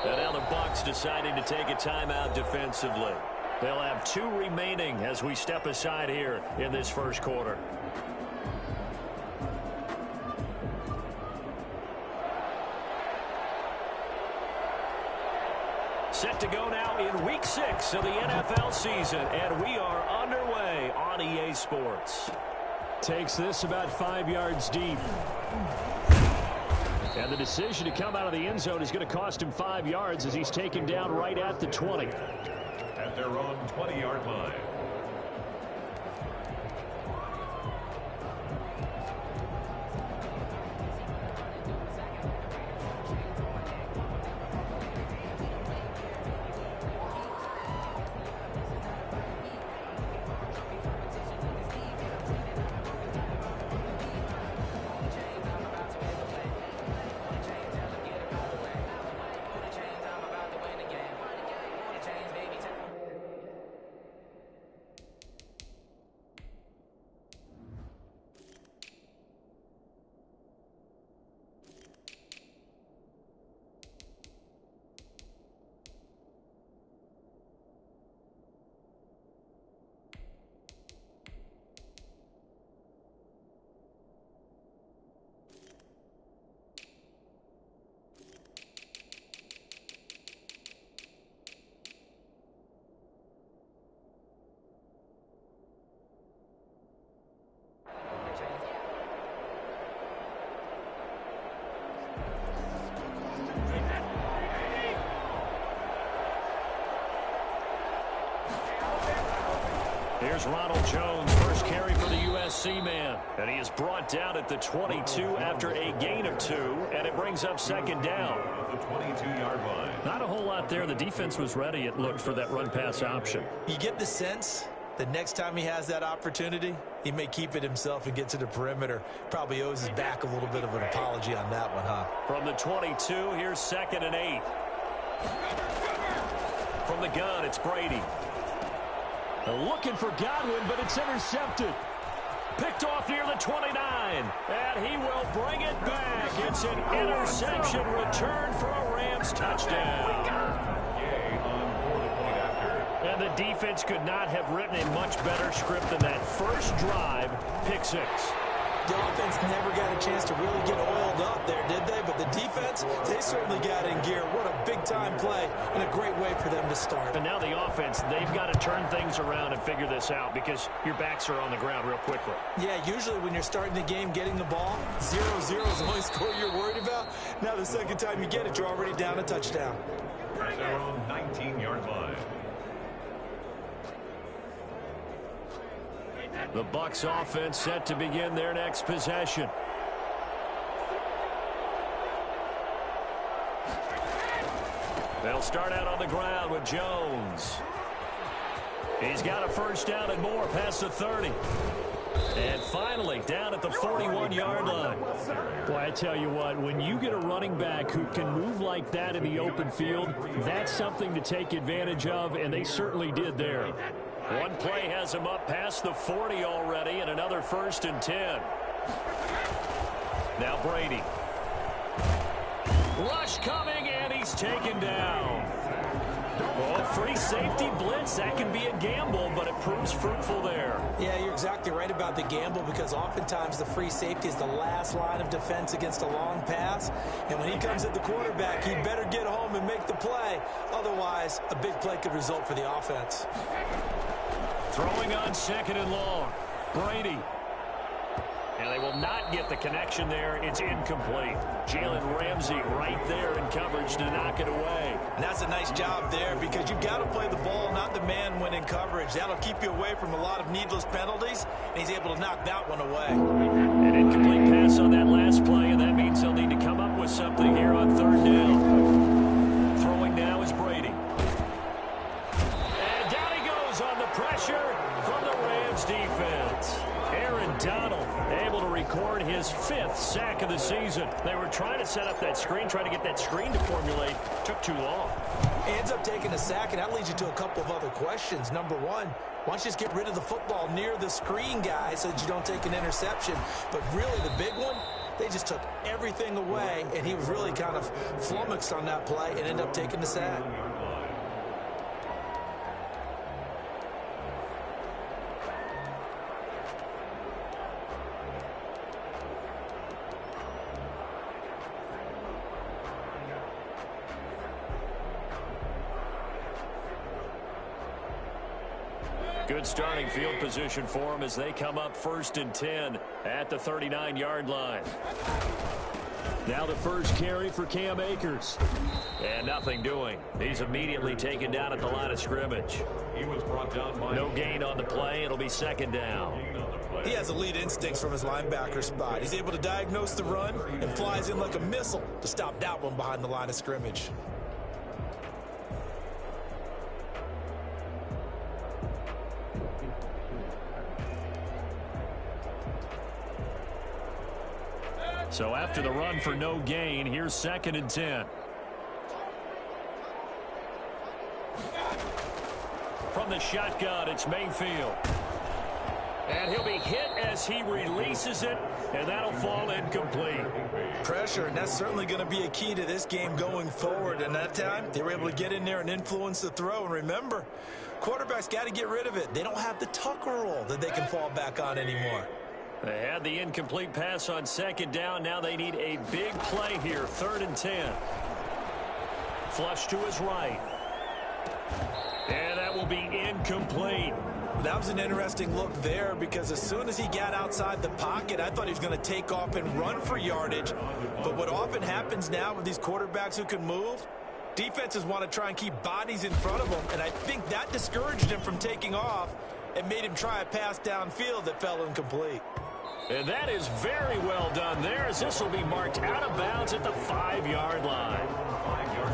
And now the Bucs deciding to take a timeout defensively. They'll have 2 remaining as we step aside here in this first quarter. Set to go now in Week 6 of the NFL season, and we are underway on EA Sports. Takes this about 5 yards deep. And the decision to come out of the end zone is going to cost him 5 yards as he's taken down right at the 20. At their own 20-yard line. Here's Ronald Jones, first carry for the USC man. And he is brought down at the 22 after a gain of 2, and it brings up second down. The 22-yard line. Not a whole lot there. The defense was ready, it looked, for that run-pass option. You get the sense that next time he has that opportunity, he may keep it himself and get to the perimeter. Probably owes his back a little bit of an apology on that one, huh? From the 22, here's 2nd and 8. From the gun, it's Brady. Looking for Godwin, but it's intercepted. Picked off near the 29, and he will bring it back. It's an interception return for a Rams touchdown. Yay on for the point after. And the defense could not have written a much better script than that first drive, pick 6. The offense never got a chance to really get oiled up there, did they? But the defense, they certainly got in gear. What a big-time play and a great way for them to start. And now the offense, they've got to turn things around and figure this out because your backs are on the ground real quickly. Yeah, usually when you're starting the game, getting the ball, 0-0 is the only score you're worried about. Now the second time you get it, you're already down a touchdown. At their own 19-yard line. The Bucs offense set to begin their next possession. They'll start out on the ground with Jones. He's got a first down and more past the 30. And finally, down at the 41-yard line. Boy, I tell you what, when you get a running back who can move like that in the open field, that's something to take advantage of, and they certainly did there. One play has him up past the 40 already, and another 1st and 10. Now Brady. Rush coming, and he's taken down. Oh, free safety blitz. That can be a gamble, but it proves fruitful there. Yeah, you're exactly right about the gamble because oftentimes the free safety is the last line of defense against a long pass. And when he comes at the quarterback, he better get home and make the play. Otherwise, a big play could result for the offense. Throwing on 2nd and long. Brady. And they will not get the connection there. It's incomplete. Jalen Ramsey right there in coverage to knock it away. And that's a nice job there because you've got to play the ball, not the man when in coverage. That'll keep you away from a lot of needless penalties, and he's able to knock that one away. An incomplete pass on that last play, and that means they'll need to come up with something here on 3rd down. Throwing now is Brady. And down he goes on the pressure from the Rams defense. Aaron Donald able to record his 5th sack of the season. They were trying to set up that screen, trying to get that screen to formulate. Took too long. He ends up taking a sack, and that leads you to a couple of other questions. Number one, why don't you just get rid of the football near the screen guy so that you don't take an interception? But really the big one, They just took everything away, and he was really kind of flummoxed on that play and ended up taking the sack. Good starting field position for them as they come up 1st and 10 at the 39-yard line. Now the first carry for Cam Akers. And nothing doing. He's immediately taken down at the line of scrimmage. He was brought down by no gain on the play. It'll be 2nd down. He has elite instincts from his linebacker spot. He's able to diagnose the run and flies in like a missile to stop that one behind the line of scrimmage. So after the run for no gain, here's 2nd and 10. From the shotgun, it's Mayfield. And he'll be hit as he releases it, and that'll fall incomplete. Pressure, and that's certainly going to be a key to this game going forward. And that time, they were able to get in there and influence the throw. And remember, quarterbacks got to get rid of it. They don't have the Tucker roll that they can fall back on anymore. They had the incomplete pass on 2nd down. Now they need a big play here. 3rd and 10. Flush to his right. And that will be incomplete. That was an interesting look there because as soon as he got outside the pocket, I thought he was going to take off and run for yardage. But what often happens now with these quarterbacks who can move, defenses want to try and keep bodies in front of them. And I think that discouraged him from taking off and made him try a pass downfield that fell incomplete. And that is very well done there, as this will be marked out of bounds at the 5-yard line.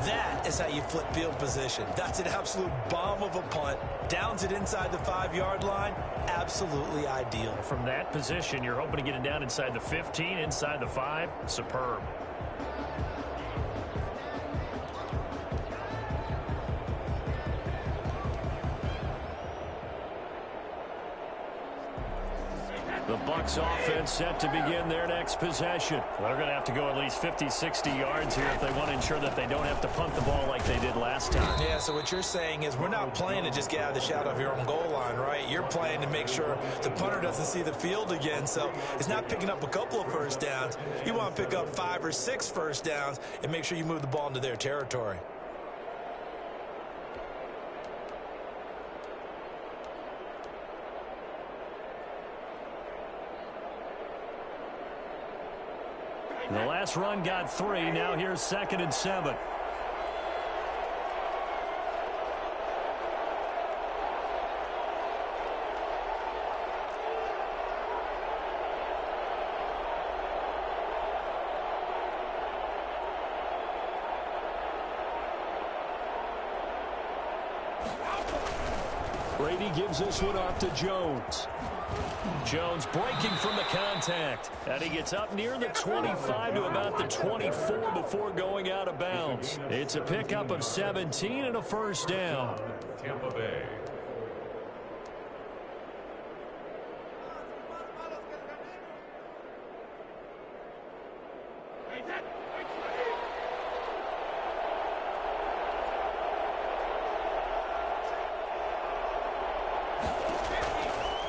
That is how you flip field position. That's an absolute bomb of a punt. Downs it inside the 5-yard line. Absolutely ideal. From that position, you're hoping to get it down inside the 15, inside the 5. Superb. The Bucs offense set to begin their next possession. They're going to have to go at least 50, 60 yards here if they want to ensure that they don't have to punt the ball like they did last time. Yeah, so what you're saying is we're not playing to just get out of the shadow of your own goal line, right? You're playing to make sure the punter doesn't see the field again. So it's not picking up a couple of first downs. You want to pick up 5 or 6 first downs and make sure you move the ball into their territory. The last run got 3. Now here's 2nd and 7. Brady gives this one off to Jones. Jones breaking from the contact. And he gets up near the 25 to about the 24 before going out of bounds. It's a pickup of 17 and a first down. Tampa Bay.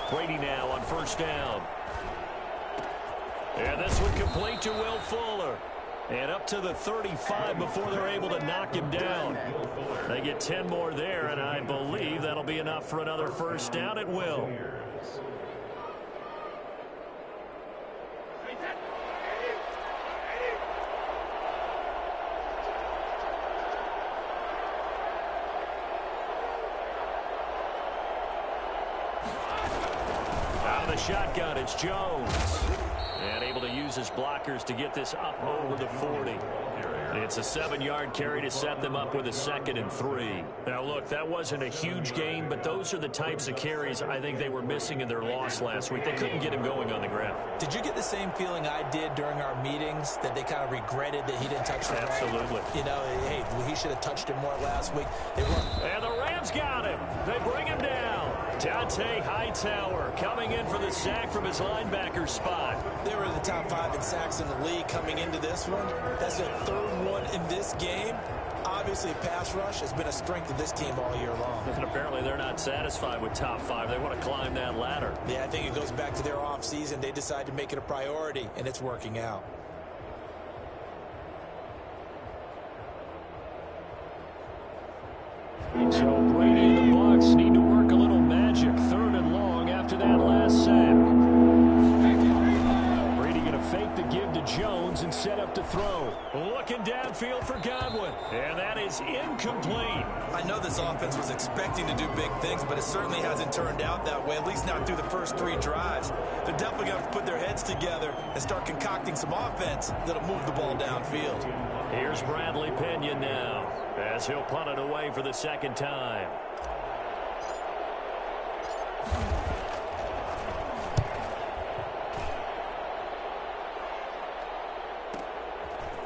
Brady now on first down. And this one complete to Will Fuller. And up to the 35 before they're able to knock him down. They get 10 more there, and I believe that'll be enough for another first down at will. Shotgun, it's Jones. And able to use his blockers to get this up over the 40. It's a 7-yard carry to set them up with a 2nd and 3. Now, look, that wasn't a huge gain, but those are the types of carries I think they were missing in their loss last week. They couldn't get him going on the ground. Did you get the same feeling I did during our meetings, that they kind of regretted that he didn't touch the ball? Absolutely. You know, hey, he should have touched him more last week. They weren't. And the Rams got him. They bring him down. Dante Hightower coming in for the sack from his linebacker spot. They were in the top 5 in sacks in the league coming into this one. That's their 3rd one in this game. Obviously, pass rush has been a strength of this team all year long. And apparently they're not satisfied with top 5. They want to climb that ladder. Yeah, I think it goes back to their offseason. They decide to make it a priority, and it's working out. So Brady and the Bucs need to work a little magic. 3rd and long after that last sack. Brady going to fake the give to Jones and set up to throw. Looking downfield for Godwin. And that is incomplete. I know this offense was expecting to do big things, but it certainly hasn't turned out that way, at least not through the first 3 drives. They're definitely going to have to put their heads together and start concocting some offense that'll move the ball downfield. Here's Bradley Pinion now, as he'll punt it away for the 2nd time.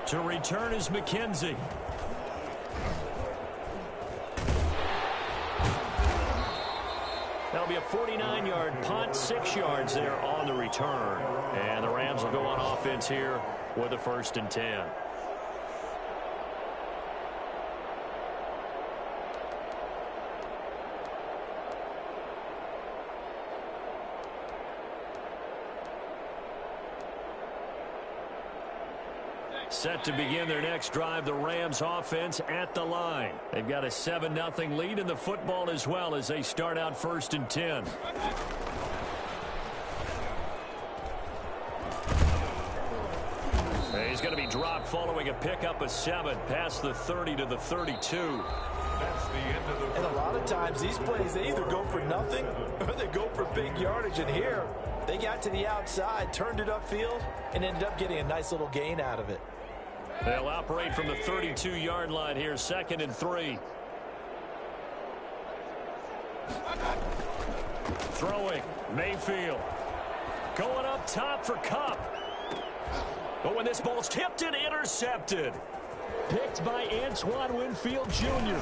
To return is McKenzie. That'll be a 49-yard punt, 6 yards there on the return. And the Rams will go on offense here with a 1st and 10. Set to begin their next drive, the Rams offense at the line. They've got a 7-0 lead in the football as well as they start out 1st and 10. He's going to be dropped following a pickup of 7 past the 30 to the 32. That's the end of the. And a lot of times these plays, they either go for nothing or they go for big yardage. And here, they got to the outside, turned it upfield, and ended up getting a nice little gain out of it. They'll operate from the 32-yard line here, 2nd and 3. Throwing, Mayfield. Going up top for Kupp. But when this ball's tipped and intercepted. Picked by Antoine Winfield Jr.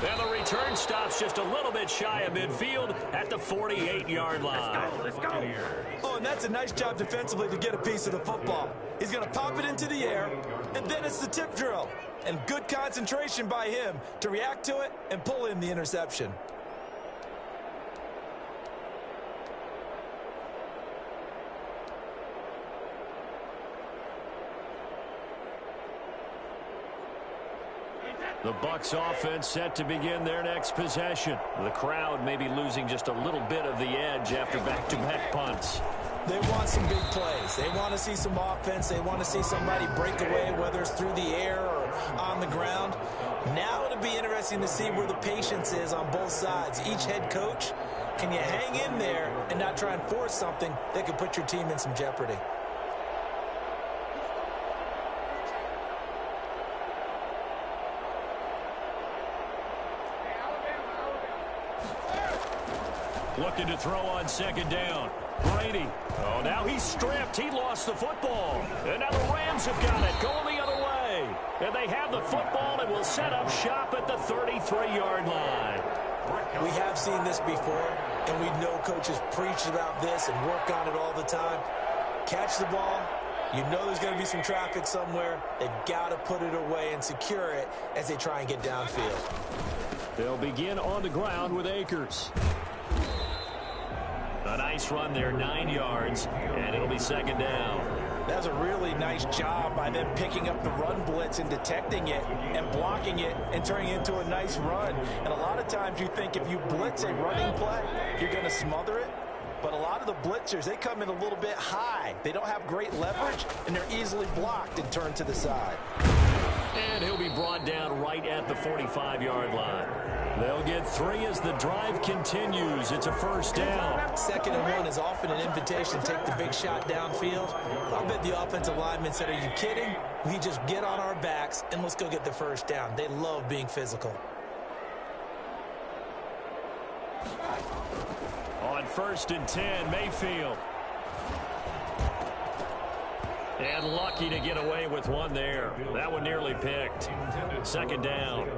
And the return stops just a little bit shy of midfield at the 48-yard line. Let's go. Oh, and that's a nice job defensively to get a piece of the football. He's going to pop it into the air, and then it's the tip drill. And good concentration by him to react to it and pull in the interception. The Bucs offense set to begin their next possession. The crowd may be losing just a little bit of the edge after back-to-back punts. They want some big plays. They want to see some offense. They want to see somebody break away, whether it's through the air or on the ground. Now it'll be interesting to see where the patience is on both sides. Each head coach, can you hang in there and not try and force something that could put your team in some jeopardy? Looking to throw on 2nd down. Brady. Oh, now he's stripped. He lost the football. And now the Rams have got it. Going the other way. And they have the football and will set up shop at the 33-yard line. We have seen this before, and we know coaches preach about this and work on it all the time. Catch the ball. You know there's going to be some traffic somewhere. They've got to put it away and secure it as they try and get downfield. They'll begin on the ground with Akers. A nice run there, 9 yards, and it'll be 2nd down. That's a really nice job by them picking up the run blitz and detecting it and blocking it and turning it into a nice run. And a lot of times you think if you blitz a running play, you're going to smother it. But a lot of the blitzers, they come in a little bit high. They don't have great leverage, and they're easily blocked and turned to the side. And he'll be brought down right right at the 45-yard line. They'll get 3 as the drive continues. It's a first down. 2nd and 1 is often an invitation to take the big shot downfield. I bet the offensive lineman said, "Are you kidding? We just get on our backs and let's go get the first down." They love being physical. On 1st and 10, Mayfield. And lucky to get away with one there. That one nearly picked. 2nd down.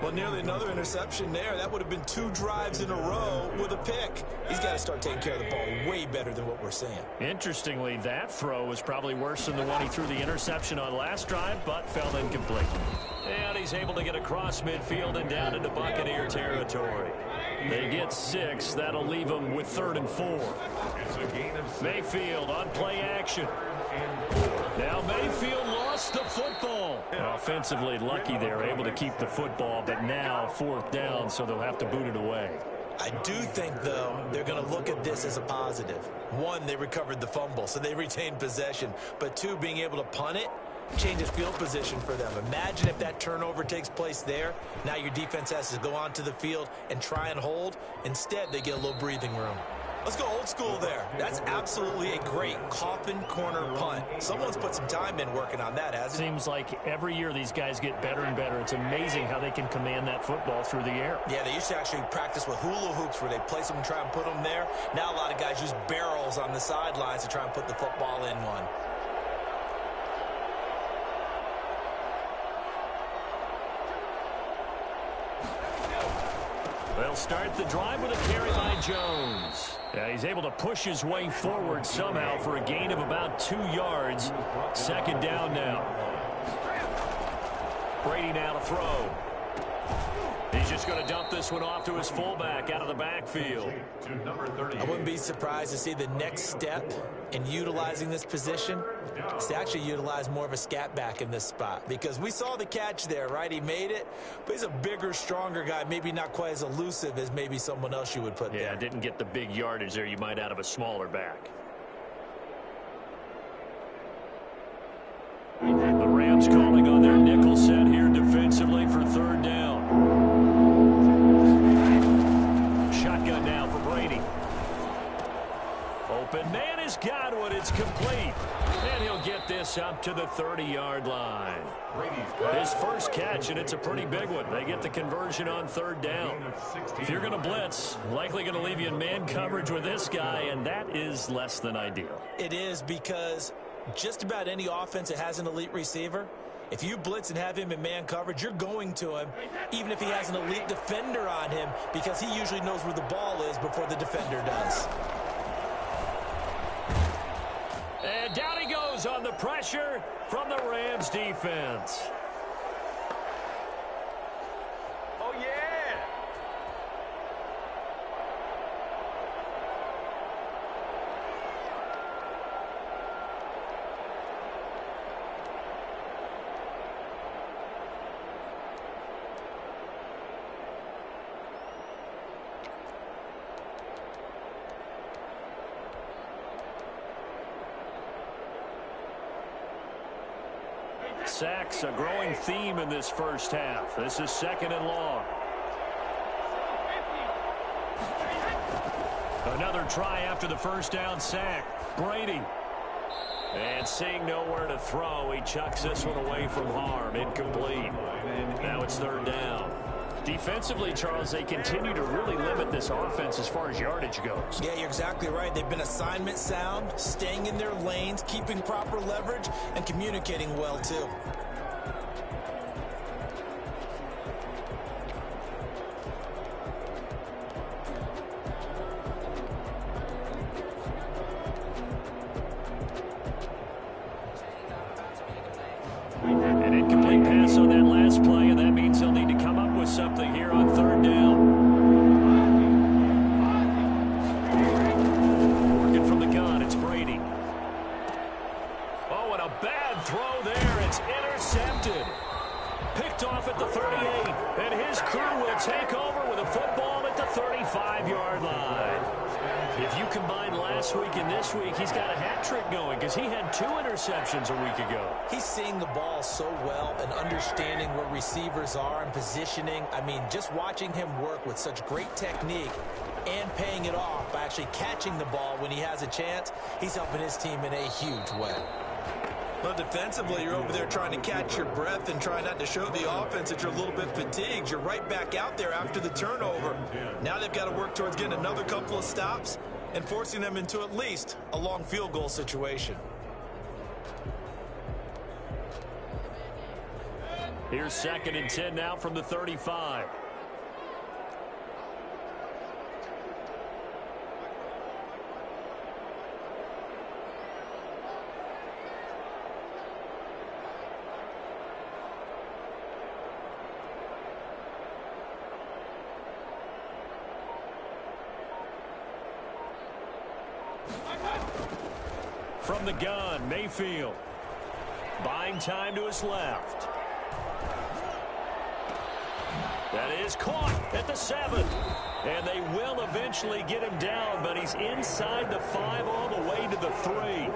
Well, nearly another interception there. That would have been 2 drives in a row with a pick. He's got to start taking care of the ball way better than what we're seeing. Interestingly, that throw was probably worse than the one he threw the interception on last drive, but fell incomplete. And he's able to get across midfield and down into Buccaneer territory. They get 6. That'll leave them with 3rd and 4. Mayfield on play action. Now Mayfield lost the football. Offensively lucky they're able to keep the football, but now 4th down, so they'll have to boot it away. I do think, though, they're going to look at this as a positive. 1, they recovered the fumble, so they retained possession. But 2, being able to punt it changes field position for them. Imagine if that turnover takes place there. Now your defense has to go onto the field and try and hold. Instead, they get a little breathing room. Let's go old school there. That's absolutely a great coffin corner punt. Someone's put some time in working on that, hasn't it? Seems like every year these guys get better and better. It's amazing how they can command that football through the air. Yeah, they used to actually practice with hula hoops where they place them and try and put them there. Now a lot of guys use barrels on the sidelines to try and put the football in one. They'll start the drive with a carry by Jones. Yeah, he's able to push his way forward somehow for a gain of about 2 yards. 2nd down now. Brady now to throw. He's just going to dump this one off to his fullback out of the backfield. I wouldn't be surprised to see the next step in utilizing this position is to actually utilize more of a scat back in this spot, because we saw the catch there, right? He made it, but he's a bigger, stronger guy, maybe not quite as elusive as maybe someone else you would put there. Yeah, didn't get the big yardage there you might out of a smaller back. The Rams calling on their nickel set here defensively for 3rd down. Shotgun now for Brady. Open man is Godwin. It's complete. And he'll get this up to the 30-yard line. His first catch, and it's a pretty big one. They get the conversion on 3rd down. If you're going to blitz, likely going to leave you in man coverage with this guy, and that is less than ideal. It is, because just about any offense that has an elite receiver, if you blitz and have him in man coverage, you're going to him, even if he has an elite defender on him, because he usually knows where the ball is before the defender does. And down he goes on the pressure from the Rams defense. Oh, yeah. Sacks, a growing theme in this first half. This is 2nd and long. Another try after the first down sack. Brady. And seeing nowhere to throw, he chucks this one away from harm. Incomplete. Now it's 3rd down. Defensively, Charles, they continue to really limit this offense as far as yardage goes. Yeah, you're exactly right. They've been assignment sound, staying in their lanes, keeping proper leverage, and communicating well, too. An incomplete pass on that last play, and that means they'll need to come up with something here on 3rd down. Working from the gun, it's Brady. Oh, and a bad throw there. It's intercepted. Picked off at the 38, and his crew will take over with a football at the 35-yard line. If you combine last week and this week, he's got a hat trick going because he had 2 interceptions a week ago. He's seeing the ball so well and understanding where receivers are and positioning. I mean, just watching him work with such great technique and paying it off by actually catching the ball when he has a chance, he's helping his team in a huge way. Well, defensively, you're over there trying to catch your breath and try not to show the offense that you're a little bit fatigued. You're right back out there after the turnover. Now they've got to work towards getting another couple of stops and forcing them into at least a long field goal situation. Here's 2nd and 10 now from the 35. From the gun, Mayfield. Buying time to his left. That is caught at the 7. And they will eventually get him down, but he's inside the 5 all the way to the 3.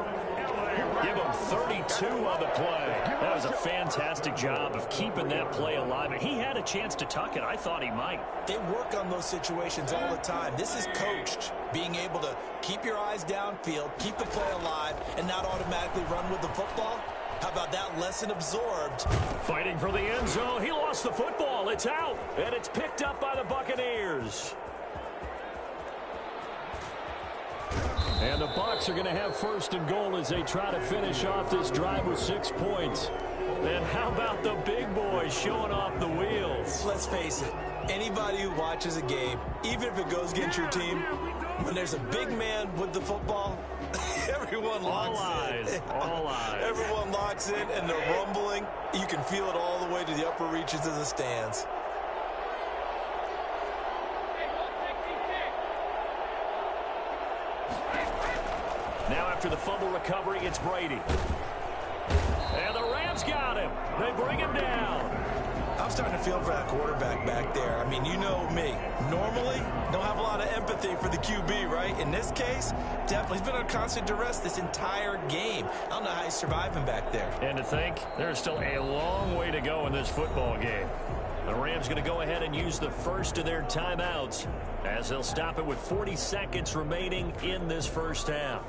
Give him 32 on the play. That was a fantastic job of keeping that play alive. And he had a chance to tuck it. I thought he might. They work on those situations all the time. This is coached, being able to keep your eyes downfield, keep the play alive, and not automatically run with the football. How about that lesson absorbed? Fighting for the end zone. He lost the football. It's out, and it's picked up by the Buccaneers. And the Bucs are going to have 1st and goal as they try to finish off this drive with 6 points. And how about the big boys showing off the wheels? Let's face it, anybody who watches a game, even if it goes against your team, when there's a big man with the football, everyone locks in. All eyes. Everyone locks in, and they're rumbling. You can feel it all the way to the upper reaches of the stands. Now after the fumble recovery, it's Brady. And the Rams got him. They bring him down. I'm starting to feel for that quarterback back there. I mean, you know me. Normally, don't have a lot of empathy for the QB, right? In this case, definitely. He's been under constant duress this entire game. I don't know how he's surviving back there. And to think, there's still a long way to go in this football game. The Rams going to go ahead and use the first of their timeouts as they'll stop it with 40 seconds remaining in this first half.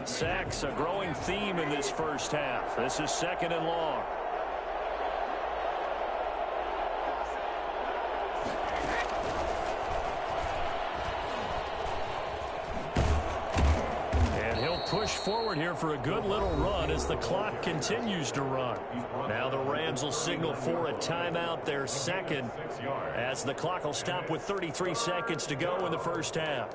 Sacks, a growing theme in this first half. This is 2nd and long. And he'll push forward here for a good little run as the clock continues to run. Now the Rams will signal for a timeout, their 2nd, as the clock will stop with 33 seconds to go in the first half.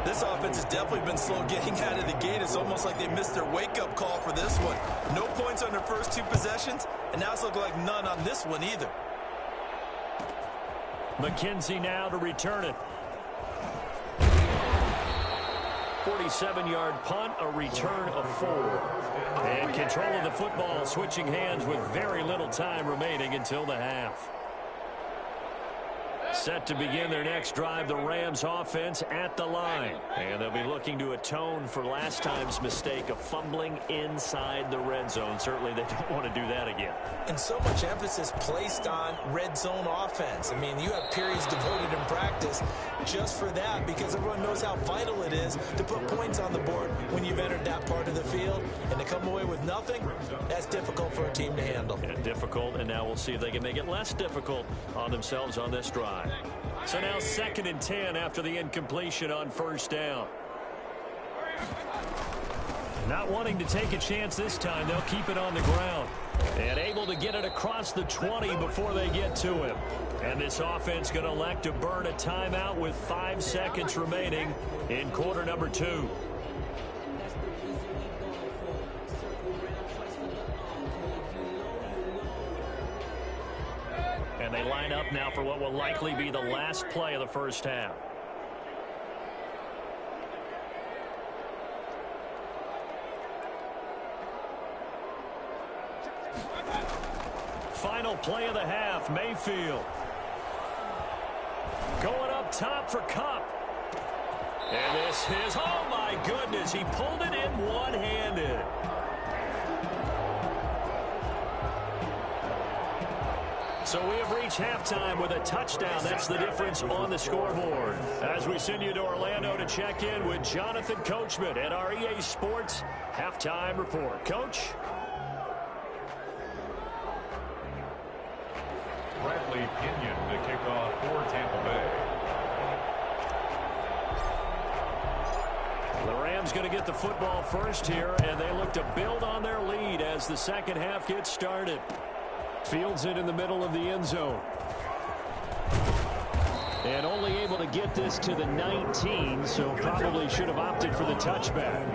This offense has definitely been slow getting out of the gate. It's almost like they missed their wake-up call for this one. No points on their first 2 possessions, and now it's looking like none on this one either. McKenzie now to return it. 47-yard punt, a return of 4. And control of the football, switching hands with very little time remaining until the half. Set to begin their next drive, the Rams offense at the line. And they'll be looking to atone for last time's mistake of fumbling inside the red zone. Certainly they don't want to do that again. And so much emphasis placed on red zone offense. I mean, you have periods devoted in practice just for that because everyone knows how vital it is to put points on the board when you've entered that part of the field. And to come away with nothing, that's difficult for a team to handle. And difficult, and now we'll see if they can make it less difficult on themselves on this drive. drive. So now 2nd and 10 after the incompletion on first down. Not wanting to take a chance this time, they'll keep it on the ground. And able to get it across the 20 before they get to him. And this offense going to elect to burn a timeout with 5 seconds remaining in quarter number 2. And they line up now for what will likely be the last play of the first half. Final play of the half, Mayfield. Going up top for Kupp. And this is, oh my goodness, he pulled it in one-handed. So we have reached halftime with a touchdown. That's the difference on the scoreboard. As we send you to Orlando to check in with Jonathan Coachman at our EA Sports Halftime Report. Coach? Bradley Pinion to kick off for Tampa Bay. The Rams going to get the football first here, and they look to build on their lead as the second half gets started. Fields it in the middle of the end zone. And only able to get this to the 19, so probably should have opted for the touchback.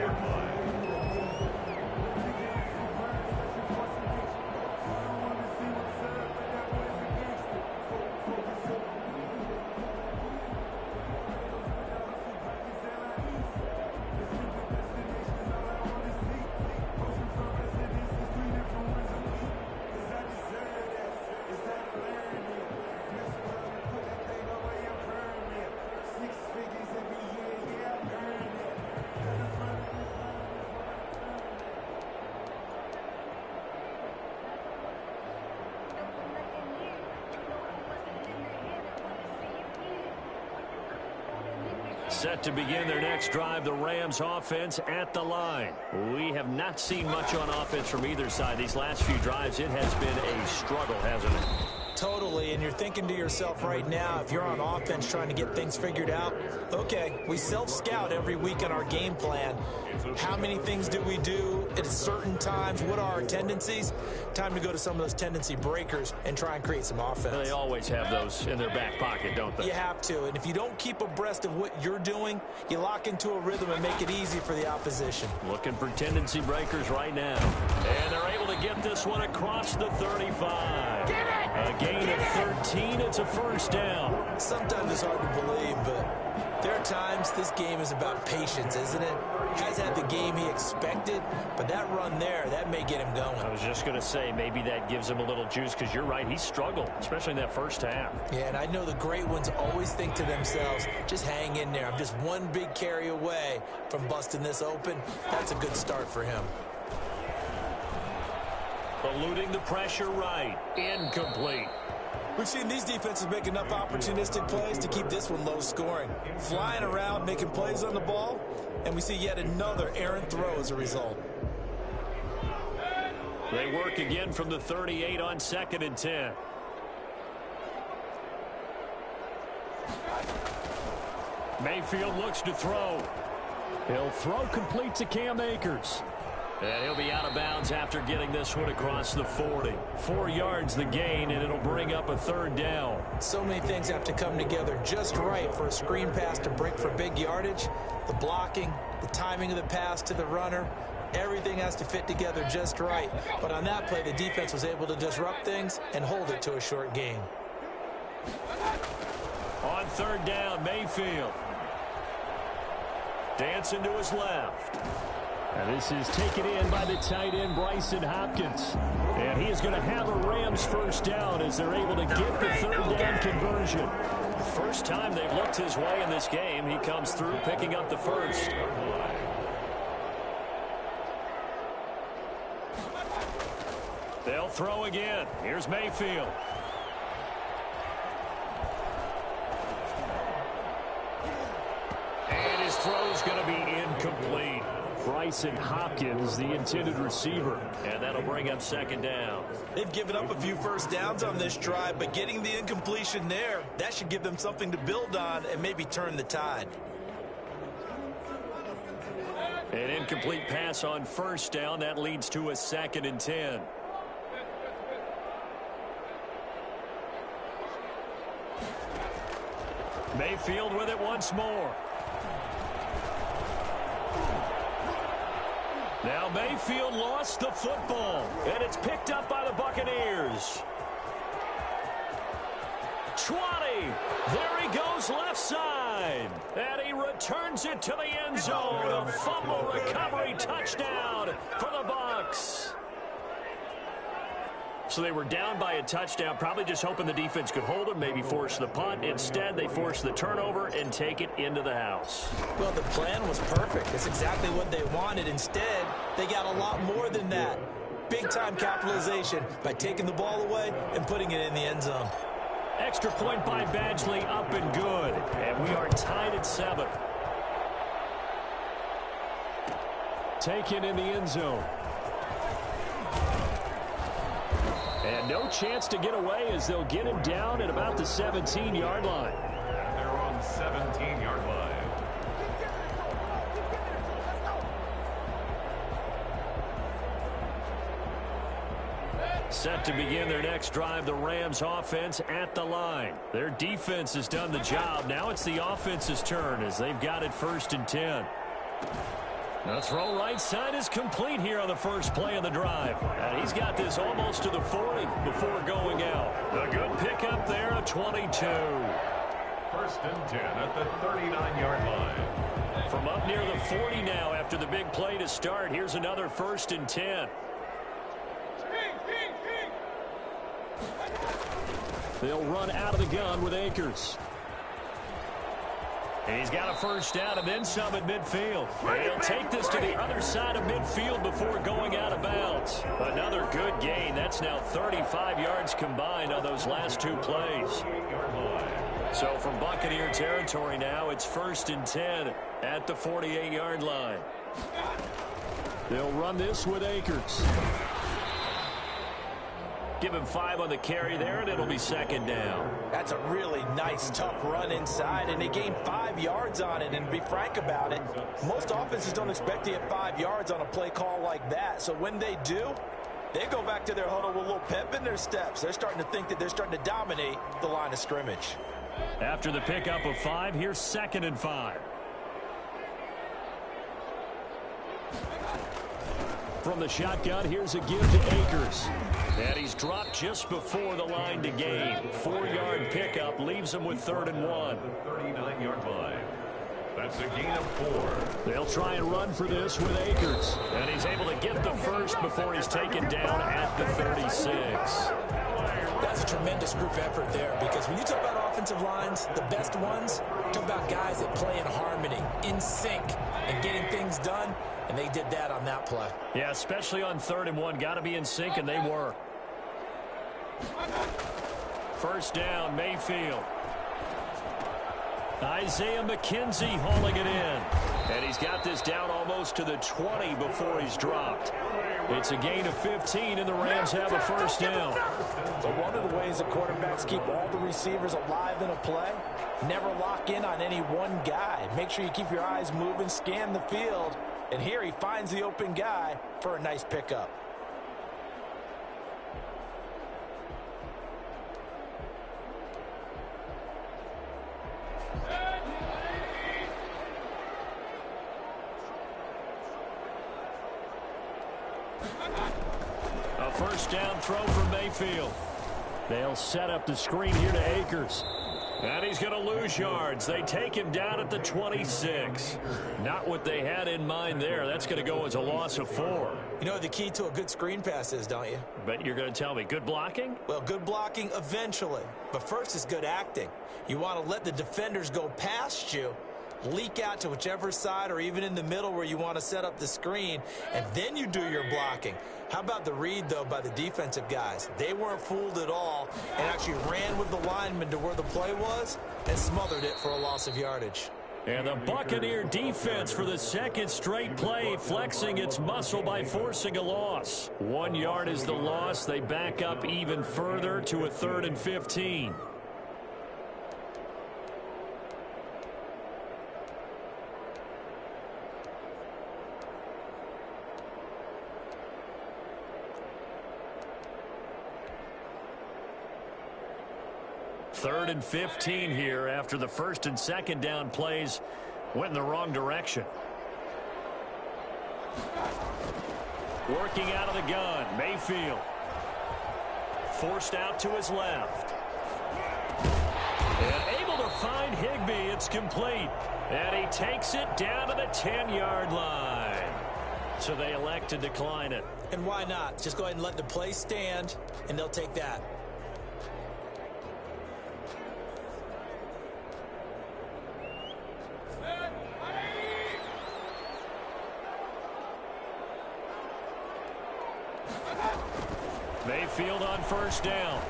Set to begin their next drive, the Rams offense at the line. We have not seen much on offense from either side. These last few drives, it has been a struggle, hasn't it? Totally, and you're thinking to yourself right now, if you're on offense trying to get things figured out, okay, we self-scout every week on our game plan. How many things do we do at certain times? What are our tendencies? Time to go to some of those tendency breakers and try and create some offense. They always have those in their back pocket, don't they? You have to, and if you don't keep abreast of what you're doing, you lock into a rhythm and make it easy for the opposition. Looking for tendency breakers right now. And they're able to get this one across the 35. A gain of 13. It's a first down. Sometimes it's hard to believe, but there are times this game is about patience, isn't it? Has had the game he expected, but that run there, that may get him going. I was just going to say, maybe that gives him a little juice, because you're right, he struggled, especially in that first half. Yeah, and I know the great ones always think to themselves, just hang in there. I'm just one big carry away from busting this open. That's a good start for him. Eluding the pressure right. Incomplete. We've seen these defenses make enough opportunistic plays to keep this one low scoring. Flying around, making plays on the ball, and we see yet another errant throw as a result. They work again from the 38 on 2nd and 10. Mayfield looks to throw. He'll throw complete to Cam Akers. And he'll be out of bounds after getting this one across the 40. 4 yards the gain, and it'll bring up a third down. So many things have to come together just right for a screen pass to break for big yardage. The blocking, the timing of the pass to the runner, everything has to fit together just right. But on that play, the defense was able to disrupt things and hold it to a short gain. On third down, Mayfield. Dancing to his left. And this is taken in by the tight end, Bryson Hopkins. And he is going to have a Rams first down as they're able to get the third down conversion. First time they've looked his way in this game. He comes through picking up the first. They'll throw again. Here's Mayfield. And his throw's going to be incomplete. Bryson Hopkins, the intended receiver. And that'll bring up second down. They've given up a few first downs on this drive, but getting the incompletion there, that should give them something to build on and maybe turn the tide. An incomplete pass on first down. That leads to a 2nd and 10. Mayfield with it once more. Now Mayfield lost the football, and it's picked up by the Buccaneers. 20. There he goes left side. And he returns it to the end zone. A fumble recovery touchdown for the Bucs. So they were down by a touchdown, probably just hoping the defense could hold them, maybe force the punt. Instead, they force the turnover and take it into the house. Well, the plan was perfect. That's exactly what they wanted. Instead, they got a lot more than that. Big-time capitalization by taking the ball away and putting it in the end zone. Extra point by Badgley, up and good. And we are tied at 7. Taken in the end zone. And no chance to get away as they'll get him down at about the 17-yard line. And they're on the 17-yard line. Set to begin their next drive, the Rams offense at the line. Their defense has done the job. Now it's the offense's turn as they've got it 1st and 10. The throw right side is complete here on the first play of the drive. And he's got this almost to the 40 before going out. A good pickup there, a 22. 1st and 10 at the 39-yard line. From up near the 40 now after the big play to start, here's another 1st and 10. They'll run out of the gun with Akers. And he's got a first down and then some at midfield. And he'll take this to the other side of midfield before going out of bounds. Another good gain. That's now 35 yards combined on those last 2 plays. So from Buccaneer territory now, it's 1st and 10 at the 48-yard line. They'll run this with Akers. Give him 5 on the carry there, and it'll be 2nd down. That's a really nice, tough run inside, and they gained 5 yards on it. And to be frank about it, most offenses don't expect to get 5 yards on a play call like that. So when they do, they go back to their huddle with a little pep in their steps. They're starting to think that they're starting to dominate the line of scrimmage. After the pickup of 5, here's 2nd and 5. From the shotgun, here's a give to Akers. And he's dropped just before the line to gain. 4-yard pickup leaves him with 3rd and 1. The 39-yard line. That's a gain of 4. They'll try and run for this with Akers. And he's able to get the first before he's taken down at the 36. That's a tremendous group effort there, because when you talk about offensive lines, the best ones, talk about guys that play in harmony, in sync, and getting things done, and they did that on that play. Yeah, especially on 3rd and 1. Got to be in sync, and they were. First down, Mayfield. Isaiah McKenzie hauling it in. And he's got this down almost to the 20 before he's dropped. It's a gain of 15, and the Rams have a first down. So one of the ways the quarterbacks keep all the receivers alive in a play, never lock in on any one guy. Make sure you keep your eyes moving, scan the field. And here he finds the open guy for a nice pickup. A first down throw from Mayfield. They'll set up the screen here to Akers. And he's going to lose yards. They take him down at the 26. Not what they had in mind there. That's going to go as a loss of 4. You know what the key to a good screen pass is, don't you? But you're going to tell me, good blocking? Well, good blocking eventually. But first is good acting. You want to let the defenders go past you, leak out to whichever side or even in the middle where you want to set up the screen, and then you do your blocking. How about the read, though, by the defensive guys? They weren't fooled at all and actually ran with the lineman to where the play was and smothered it for a loss of yardage. And the Buccaneer defense for the second straight play flexing its muscle by forcing a loss. 1 yard is the loss. They back up even further to a 3rd and 15. Third and 15 here after the 1st and 2nd down plays went in the wrong direction. Working out of the gun, Mayfield. Forced out to his left. And able to find Higbee. It's complete. And he takes it down to the 10-yard line. So they elect to decline it. And why not? Just go ahead and let the play stand, and they'll take that. Mayfield on 1st down.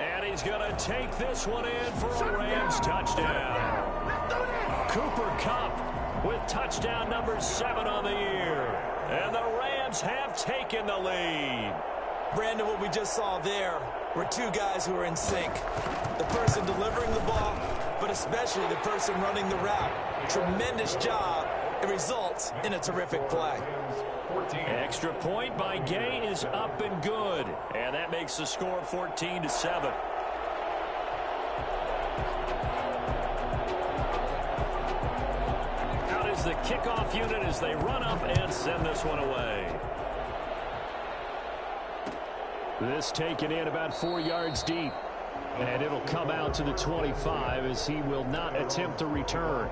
And he's going to take this one in for a Rams touchdown. Cooper Kupp with touchdown number 7 on the year. And the Rams have taken the lead. Brandon, what we just saw there were two guys who are in sync. The person delivering the ball, but especially the person running the route. Tremendous job. It results in a terrific play. Extra point by Gay is up and good. And that makes the score 14-7. Out is the kickoff unit as they run up and send this one away. This taken in about 4 yards deep. And it'll come out to the 25 as he will not attempt to return.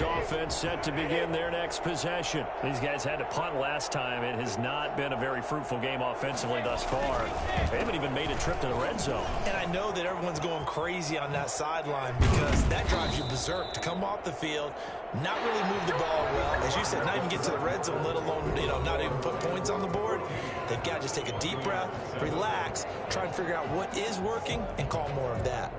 Offense set to begin their next possession. These guys had to punt last time. It has not been a very fruitful game offensively thus far. They haven't even made a trip to the red zone. And I know that everyone's going crazy on that sideline because that drives you berserk to come off the field, not really move the ball well. As you said, not even get to the red zone, let alone, not even put points on the board. They've got to just take a deep breath, relax, try and figure out what is working and call more of that.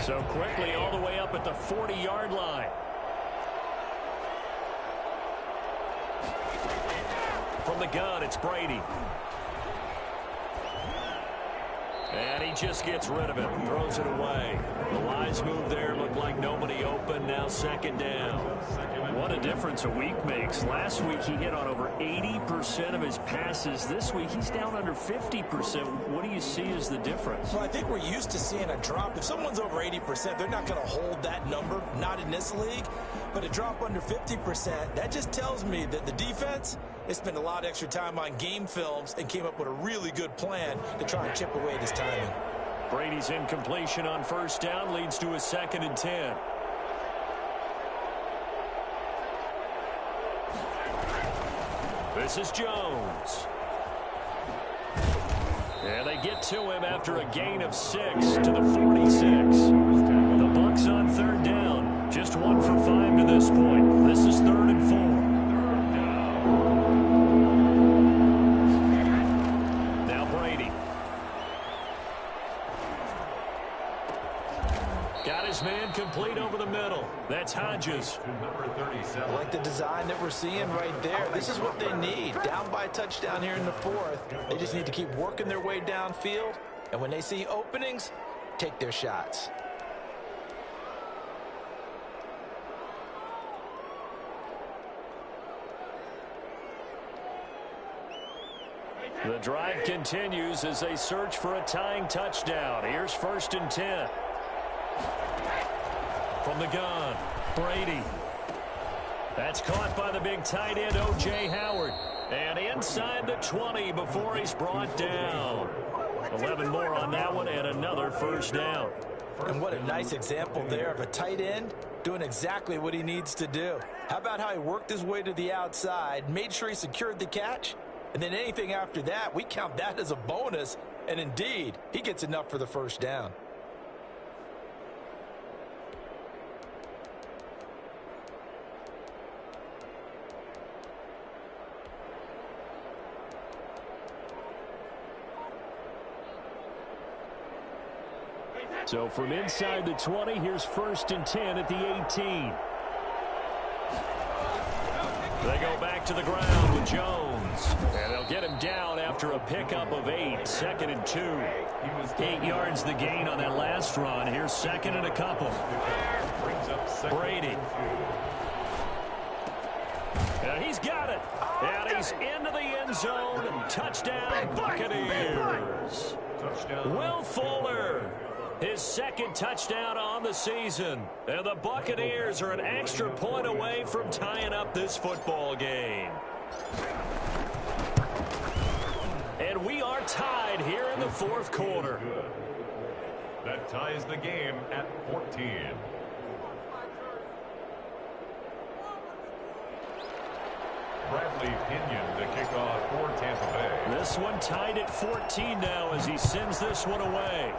So quickly all the way up at the 40-yard line. From the gun, it's Brady. And he just gets rid of it, throws it away. The lines move there, looked like nobody open, now 2nd down. What a difference a week makes. Last week he hit on over 80% of his passes. This week he's down under 50%. What do you see as the difference? Well, I think we're used to seeing a drop. If someone's over 80%, they're not going to hold that number, not in this league. But a drop under 50%, that just tells me that the defense has spent a lot of extra time on game films and came up with a really good plan to try and chip away at his timing. Brady's incompletion on 1st down leads to a 2nd and 10. This is Jones. And they get to him after a gain of 6 to the 46. The Bucs on 3rd down. Just 1 for 5 to this point. This is 3rd and 4. Now Brady. Got his man complete over the middle. That's Hodges. I like the design that we're seeing right there. This is what they need. Down by a touchdown here in the 4th. They just need to keep working their way downfield. And when they see openings, take their shots. The drive continues as they search for a tying touchdown. Here's 1st and 10. From the gun, Brady. That's caught by the big tight end, O.J. Howard. And inside the 20 before he's brought down. 11 more on that one and another 1st down. And what a nice example there of a tight end doing exactly what he needs to do. How about how he worked his way to the outside, made sure he secured the catch, and then anything after that, we count that as a bonus. And indeed, he gets enough for the 1st down. So from inside the 20, here's 1st and 10 at the 18. They go back to the ground with Jones. And they'll get him down after a pickup of 8. 2nd and 2. 8 yards the gain on that last run. Here's 2nd and a couple. Brady. And he's got it. And he's into the end zone. Touchdown, Buccaneers. Will Fuller. His 2nd touchdown on the season. And the Buccaneers are an extra point away from tying up this football game. And we are tied here in the 4th quarter. That ties the game at 14. Bradley Pinion to kick off for Tampa Bay. This one tied at 14 now as he sends this one away.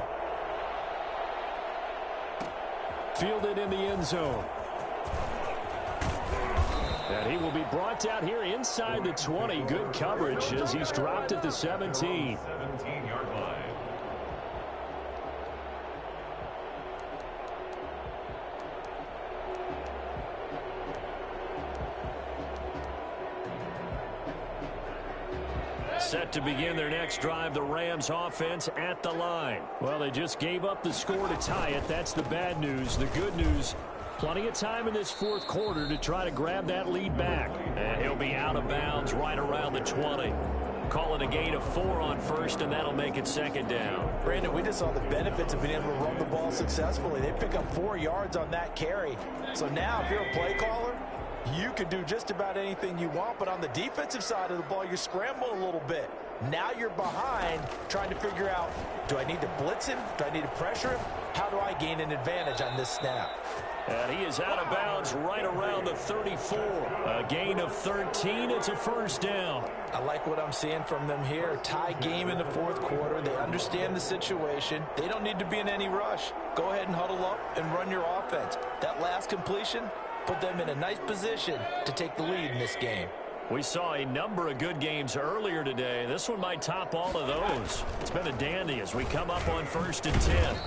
Fielded in the end zone. And he will be brought down here inside the 20. Good coverage as he's dropped at the 17. 17-yard line. Set to begin their next drive, the Rams offense at the line. Well, they just gave up the score to tie it. That's the bad news. The good news, plenty of time in this 4th quarter to try to grab that lead back. And he'll be out of bounds right around the 20. Call it a gain of 4 on 1st, and that'll make it 2nd down. Brandon, we just saw the benefits of being able to run the ball successfully. They pick up 4 yards on that carry. So now if you're a play caller, you can do just about anything you want, but on the defensive side of the ball, you're scrambling a little bit. Now you're behind trying to figure out, do I need to blitz him? Do I need to pressure him? How do I gain an advantage on this snap? And he is out of bounds right around the 34. A gain of 13. It's a 1st down. I like what I'm seeing from them here. Tie game in the 4th quarter. They understand the situation. They don't need to be in any rush. Go ahead and huddle up and run your offense. That last completion put them in a nice position to take the lead in this game. We saw a number of good games earlier today. This one might top all of those. It's been a dandy as we come up on 1st and 10.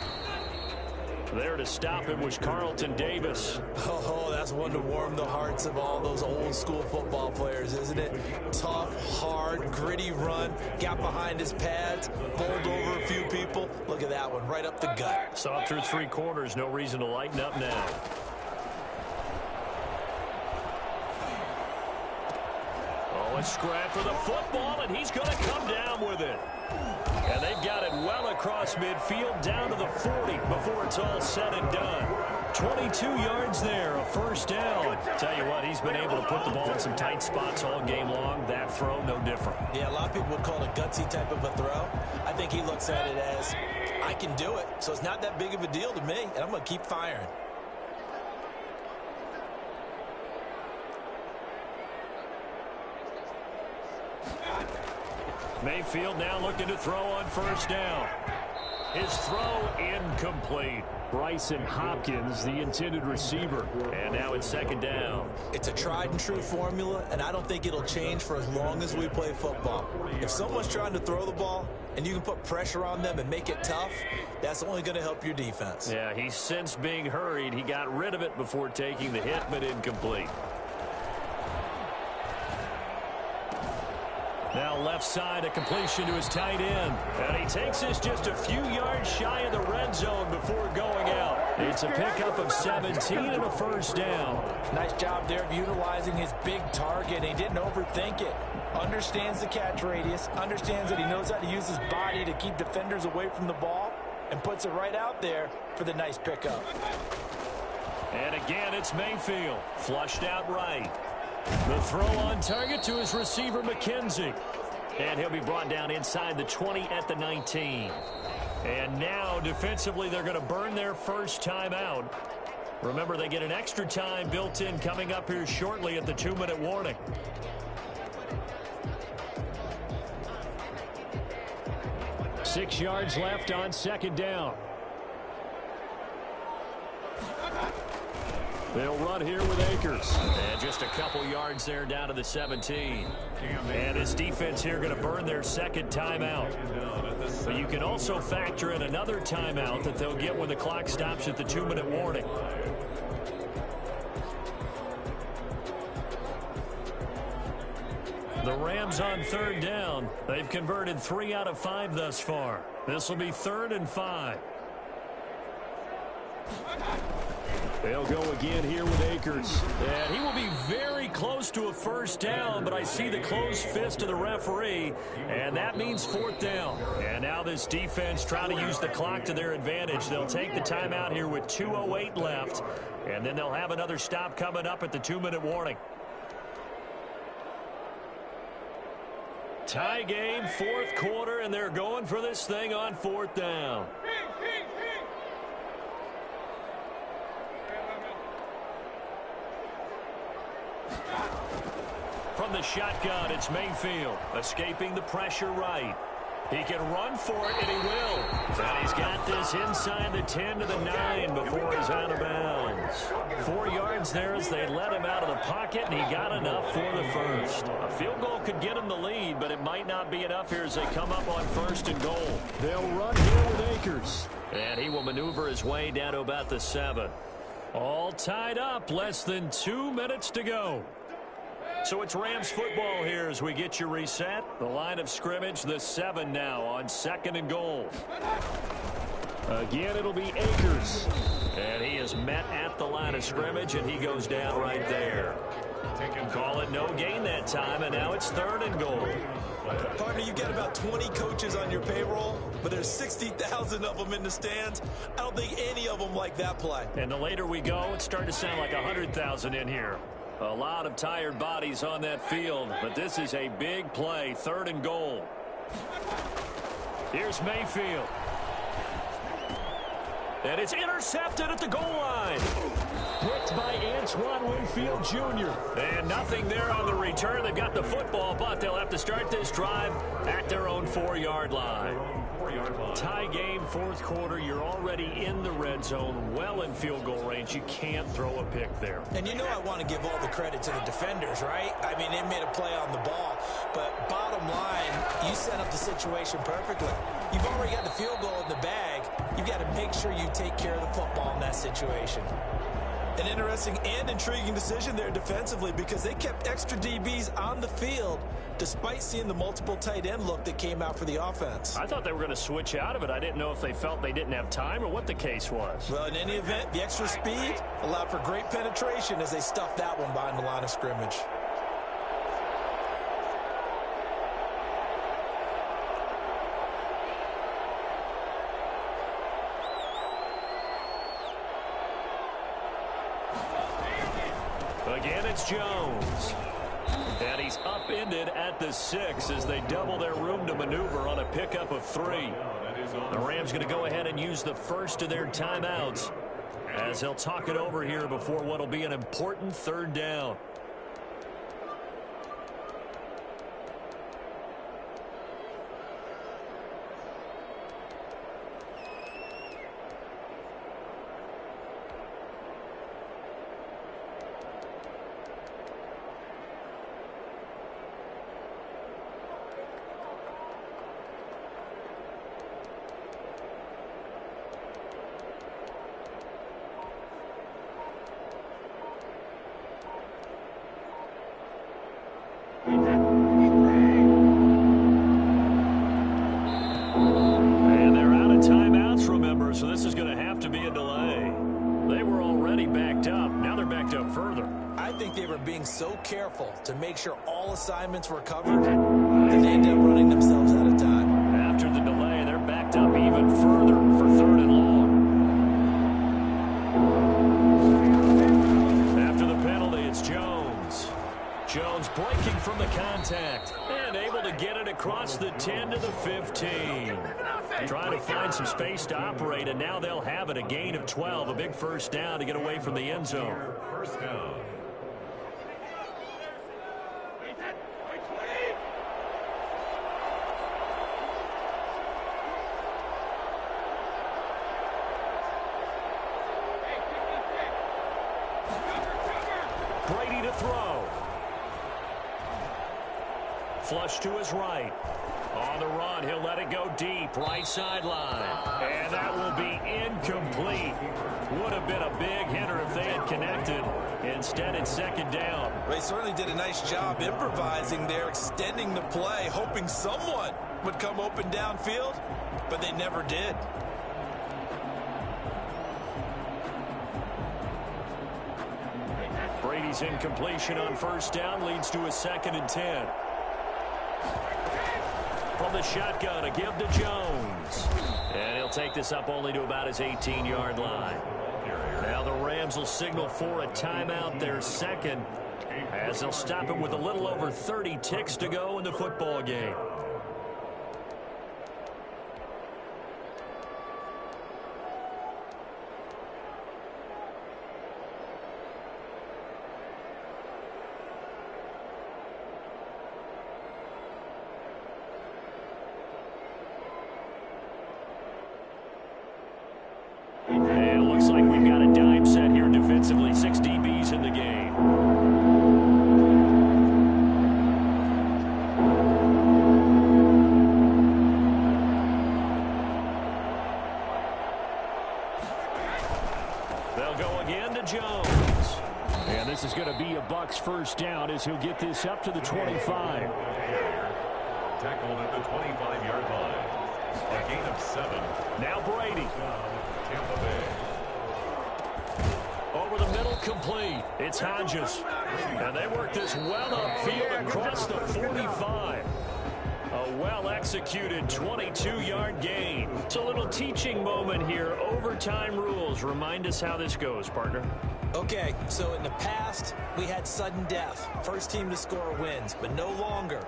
There to stop him was Carlton Davis. Oh, that's one to warm the hearts of all those old school football players, isn't it? Tough, hard, gritty run. Got behind his pads, bowled over a few people. Look at that one, right up the gut. Saw through 3 quarters, no reason to lighten up now. Oh, a scrap for the football, and he's going to come down with it. And they've got it well across midfield down to the 40 before it's all said and done. 22 yards there, a 1st down. Tell you what, he's been able to put the ball in some tight spots all game long. That throw, no different. Yeah, a lot of people would call it a gutsy type of a throw. I think he looks at it as, I can do it, so it's not that big of a deal to me, and I'm going to keep firing. Mayfield now looking to throw on 1st down. His throw incomplete. Bryson Hopkins, the intended receiver. And now it's 2nd down. It's a tried and true formula, and I don't think it'll change for as long as we play football. If someone's trying to throw the ball and you can put pressure on them and make it tough, that's only going to help your defense. Yeah, he's since being hurried. He got rid of it before taking the hit, but incomplete. Now left side, a completion to his tight end. And he takes this just a few yards shy of the red zone before going out. It's a pickup of 17 and a 1st down. Nice job there of utilizing his big target. He didn't overthink it. Understands the catch radius. Understands that he knows how to use his body to keep defenders away from the ball. And puts it right out there for the nice pickup. And again, it's Mayfield. Flushed out right. The throw on target to his receiver, McKenzie. And he'll be brought down inside the 20 at the 19. And now, defensively, they're going to burn their 1st time out. Remember, they get an extra time built in coming up here shortly at the 2-minute warning. Six yards left on 2nd down. They'll run here with Akers. And just a couple yards there down to the 17. And this defense here going to burn their second timeout. But you can also factor in another timeout that they'll get when the clock stops at the 2-minute warning. The Rams on third down. They've converted 3 out of 5 thus far. This will be 3rd and 5. They'll go again here with Akers. And he will be very close to a first down, but I see the closed fist of the referee, and that means 4th down. And now this defense trying to use the clock to their advantage. They'll take the timeout here with 2:08 left, and then they'll have another stop coming up at the 2-minute warning. Tie game, 4th quarter, and they're going for this thing on 4th down. From the shotgun, it's Mayfield, escaping the pressure right. He can run for it, and he will. And he's got this inside the 10 to the 9 before he's out of bounds. 4 yards there as they let him out of the pocket, and he got enough for the first. A field goal could get him the lead, but it might not be enough here as they come up on 1st and goal. They'll run here with Akers. And he will maneuver his way down to about the 7. All tied up, less than 2 minutes to go. So it's Rams football here as we get you reset. The line of scrimmage, the 7 now on 2nd and goal. Again, it'll be Akers. And he is met at the line of scrimmage, and he goes down right there. Call it no gain that time, and now it's 3rd and goal. Partner, you got about 20 coaches on your payroll, but there's 60,000 of them in the stands. I don't think any of them like that play. And the later we go, it's starting to sound like 100,000 in here. A lot of tired bodies on that field, but this is a big play, 3rd and goal. Here's Mayfield. And it's intercepted at the goal line. Picked by Antoine Winfield Jr. And nothing there on the return. They've got the football, but they'll have to start this drive at their own 4-yard line. Tie game, 4th quarter. You're already in the red zone, well in field goal range. You can't throw a pick there. And you know I want to give all the credit to the defenders, right? I mean, they made a play on the ball. But bottom line, you set up the situation perfectly. You've already got the field goal in the bag. You've got to make sure you take care of the football in that situation. An interesting and intriguing decision there defensively because they kept extra DBs on the field despite seeing the multiple tight end look that came out for the offense. I thought they were going to switch out of it. I didn't know if they felt they didn't have time or what the case was. Well, in any event, the extra speed allowed for great penetration as they stuffed that one behind the line of scrimmage. Again, it's Jones. And he's upended at the 6 as they double their room to maneuver on a pickup of 3. The Rams going to go ahead and use the first of their timeouts as they'll talk it over here before what will be an important 3rd down. So this is going to have to be a delay. They were already backed up. Now they're backed up further. I think they were being so careful to make sure all assignments were covered that they ended up running themselves out of time. After the delay, they're backed up even further for 3rd and long. After the penalty, it's Jones. Jones breaking from the contact and able to get it across the 10 to the 15. Trying to find some space to operate, and now they'll have it. A gain of 12, a big first down to get away from the end zone. First down. flush to his right. On the run, he'll let it go deep, right sideline. And that will be incomplete. Would have been a big hitter if they had connected. Instead, it's second down. They certainly did a nice job improvising there, extending the play, hoping someone would come open downfield, but they never did. Brady's incompletion on first down leads to a 2nd and 10. From the shotgun, a give to Jones. And he'll take this up only to about his 18-yard line. Now the Rams will signal for a timeout, their second, as they'll stop it with a little over 30 ticks to go in the football game. Defensively, 6 DBs in the game. They'll go again to Jones. And this is going to be a Bucs first down as he'll get this up to the 25. Tackled at the 25-yard line. A gain of 7. Now Brady. Tampa Bay. Over the middle, complete. It's Hodges. And they work this well upfield across the 45. A well-executed 22-yard gain. It's a little teaching moment here. Overtime rules. Remind us how this goes, partner. Okay, so in the past, we had sudden death. First team to score wins, but no longer.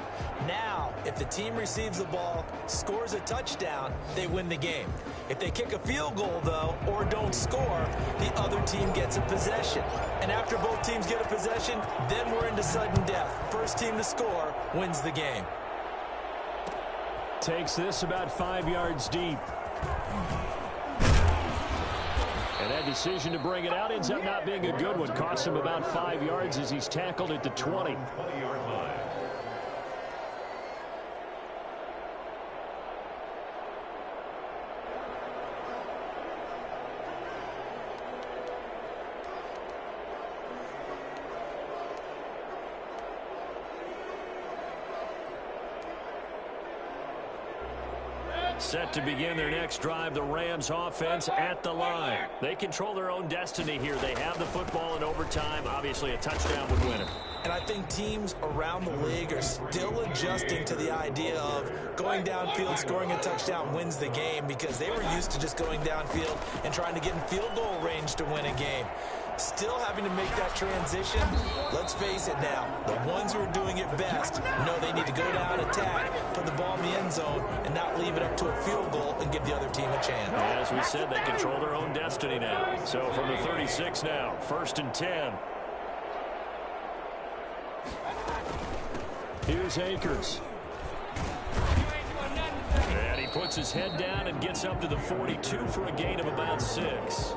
Now, if the team receives the ball, scores a touchdown, they win the game. If they kick a field goal, though, or don't score, the other team gets a possession. And after both teams get a possession, then we're into sudden death. First team to score wins the game. Takes this about 5 yards deep. And that decision to bring it out ends up not being a good one. Costs him about 5 yards as he's tackled at the 20. 20-yard line. Set to begin their next drive, the Rams offense at the line. They control their own destiny here. They have the football in overtime. Obviously, a touchdown would win it. And I think teams around the league are still adjusting to the idea of going downfield, scoring a touchdown wins the game, because they were used to just going downfield and trying to get in field goal range to win a game. Still having to make that transition. Let's face it now, the ones who are doing it best know they need to go down, attack, put the ball in the end zone, and not leave it up to a field goal and give the other team a chance. As we said, they control their own destiny now. So from the 36 now, 1st and 10. Here's Akers. And he puts his head down and gets up to the 42 for a gain of about 6.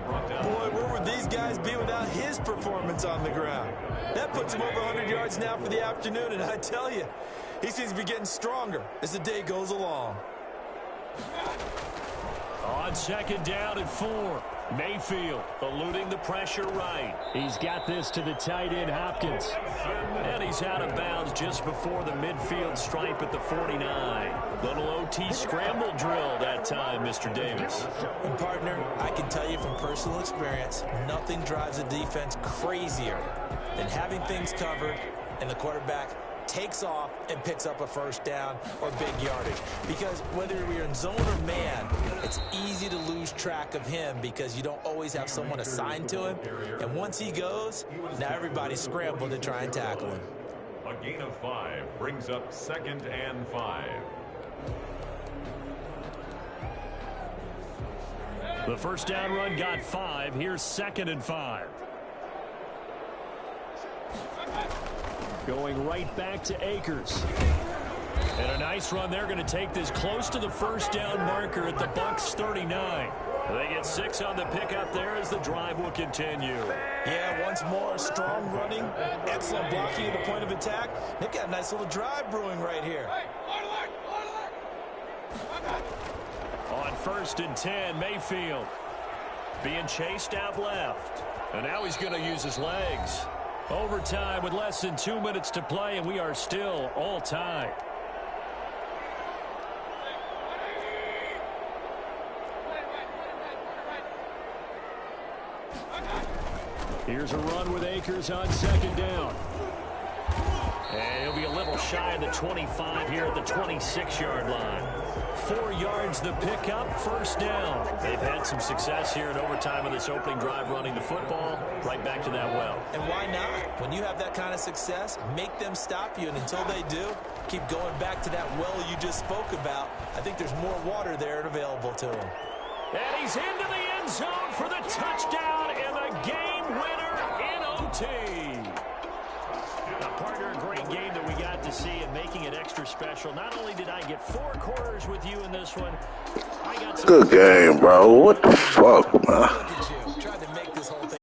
Boy, where would these guys be without his performance on the ground? That puts him over 100 yards now for the afternoon, and I tell you, he seems to be getting stronger as the day goes along. On 2nd down and 4. Mayfield eluding the pressure right. He's got this to the tight end, Hopkins. And he's out of bounds just before the midfield stripe at the 49. Little OT scramble drill that time, Mr. Davis. And partner, I can tell you from personal experience, nothing drives a defense crazier than having things covered and the quarterback takes off and picks up a first down or big yardage. Because whether you're in zone or man, it's easy to lose track of him because you don't always have someone assigned to him. And once he goes, now everybody's scrambling to try and tackle him. A gain of 5 brings up 2nd and 5. The first down run got 5. Here's 2nd and 5. Going right back to Akers. And a nice run. They're going to take this close to the first down marker at the Bucs 39. They get 6 on the pickup there as the drive will continue. Yeah, once more, strong running, excellent blocking at the point of attack. They've got a nice little drive brewing right here. On 1st and 10, Mayfield being chased out left. And now he's going to use his legs. Overtime with less than 2 minutes to play, and we are still all tied. Here's a run with Akers on 2nd down. And he'll be a little shy of the 25 here at the 26-yard line. 4 yards the pickup, 1st down. They've had some success here in overtime in this opening drive running the football. Right back to that well. And why not? When you have that kind of success, make them stop you. And until they do, keep going back to that well you just spoke about. I think there's more water there and available to him. And he's into the end zone for the touchdown and the game winner in OT. Now, partner, a great game that we got to see and making it extra special. Not only did I get 4 quarters with you in this one, I got some... Good game, bro. What the fuck, man? Look at you. Tried to make this whole thing